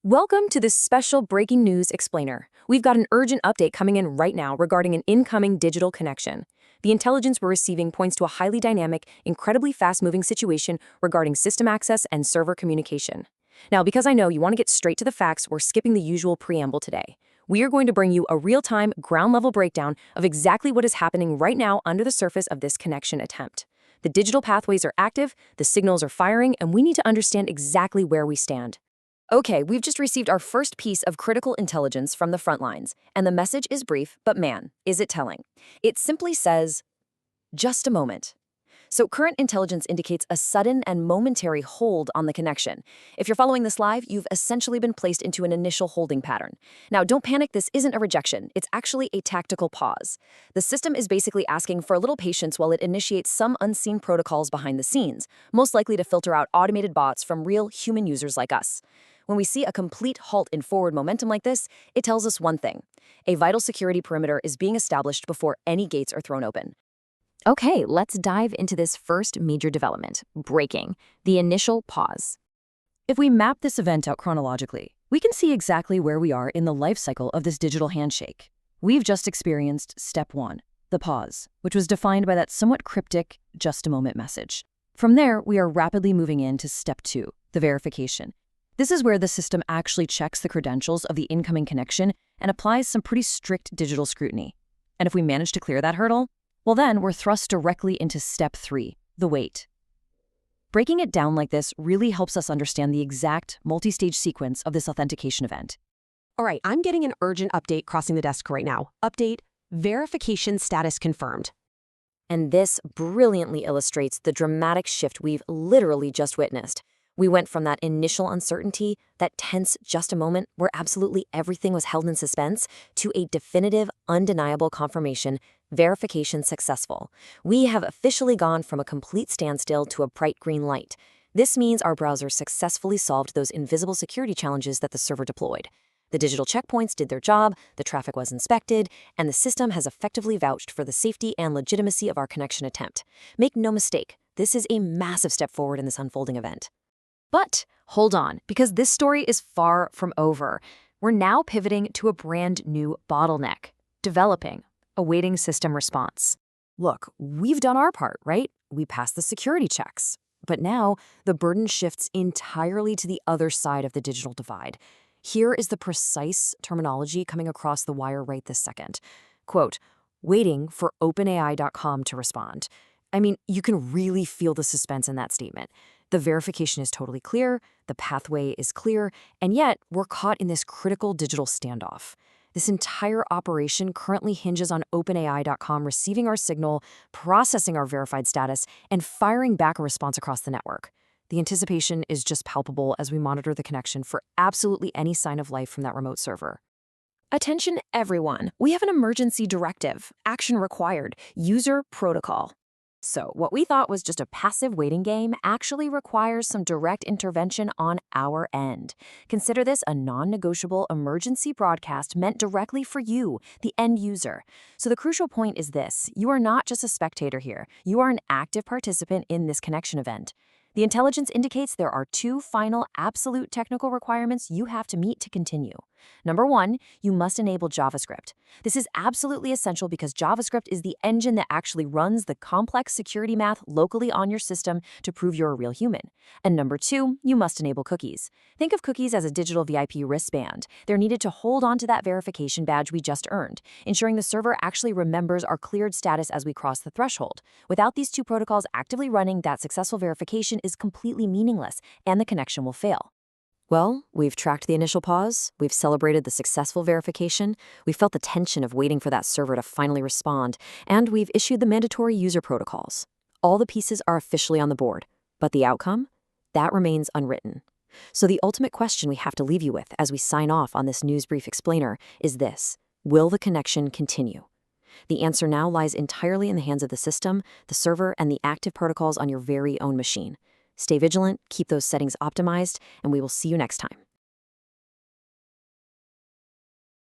Welcome to this special breaking news explainer. We've got an urgent update coming in right now regarding an incoming digital connection. The intelligence we're receiving points to a highly dynamic, incredibly fast-moving situation regarding system access and server communication. Now, because I know you want to get straight to the facts, we're skipping the usual preamble today. We are going to bring you a real-time, ground-level breakdown of exactly what is happening right now under the surface of this connection attempt. The digital pathways are active, the signals are firing, and we need to understand exactly where we stand. Okay, we've just received our first piece of critical intelligence from the front lines, and the message is brief, but man, is it telling. It simply says, just a moment. So current intelligence indicates a sudden and momentary hold on the connection. If you're following this live, you've essentially been placed into an initial holding pattern. Now, don't panic, this isn't a rejection. It's actually a tactical pause. The system is basically asking for a little patience while it initiates some unseen protocols behind the scenes, most likely to filter out automated bots from real human users like us. When we see a complete halt in forward momentum like this, it tells us one thing. A vital security perimeter is being established before any gates are thrown open. Okay, let's dive into this first major development, breaking, the initial pause. If we map this event out chronologically, we can see exactly where we are in the life cycle of this digital handshake. We've just experienced step 1, the pause, which was defined by that somewhat cryptic, just a moment message. From there, we are rapidly moving into step 2, the verification. This is where the system actually checks the credentials of the incoming connection and applies some pretty strict digital scrutiny. And if we manage to clear that hurdle, well then we're thrust directly into step 3, the wait. Breaking it down like this really helps us understand the exact multi-stage sequence of this authentication event. All right, I'm getting an urgent update crossing the desk right now. Update, verification status confirmed. And this brilliantly illustrates the dramatic shift we've literally just witnessed. We went from that initial uncertainty, that tense just a moment where absolutely everything was held in suspense, to a definitive, undeniable confirmation, verification successful. We have officially gone from a complete standstill to a bright green light. This means our browser successfully solved those invisible security challenges that the server deployed. The digital checkpoints did their job, the traffic was inspected, and the system has effectively vouched for the safety and legitimacy of our connection attempt. Make no mistake, this is a massive step forward in this unfolding event. But hold on, because this story is far from over. We're now pivoting to a brand new bottleneck, developing, awaiting system response. Look, we've done our part, right? We passed the security checks. But now the burden shifts entirely to the other side of the digital divide. Here is the precise terminology coming across the wire right this second. Quote, waiting for OpenAI.com to respond. I mean, you can really feel the suspense in that statement. The verification is totally clear, the pathway is clear, and yet we're caught in this critical digital standoff. This entire operation currently hinges on OpenAI.com receiving our signal, processing our verified status, and firing back a response across the network. The anticipation is just palpable as we monitor the connection for absolutely any sign of life from that remote server. Attention everyone, we have an emergency directive, action required, user protocol. So what we thought was just a passive waiting game actually requires some direct intervention on our end. Consider this a non-negotiable emergency broadcast meant directly for you, the end user. So the crucial point is this: you are not just a spectator here. You are an active participant in this connection event. The intelligence indicates there are 2 final absolute technical requirements you have to meet to continue. Number 1, you must enable JavaScript. This is absolutely essential because JavaScript is the engine that actually runs the complex security math locally on your system to prove you're a real human. And number 2, you must enable cookies. Think of cookies as a digital VIP wristband. They're needed to hold on to that verification badge we just earned, ensuring the server actually remembers our cleared status as we cross the threshold. Without these 2 protocols actively running, that successful verification is completely meaningless, and the connection will fail. Well, we've tracked the initial pause, we've celebrated the successful verification, we've felt the tension of waiting for that server to finally respond, and we've issued the mandatory user protocols. All the pieces are officially on the board, but the outcome? That remains unwritten. So the ultimate question we have to leave you with as we sign off on this news brief explainer is this: will the connection continue? The answer now lies entirely in the hands of the system, the server, and the active protocols on your very own machine. Stay vigilant, keep those settings optimized, and we will see you next time.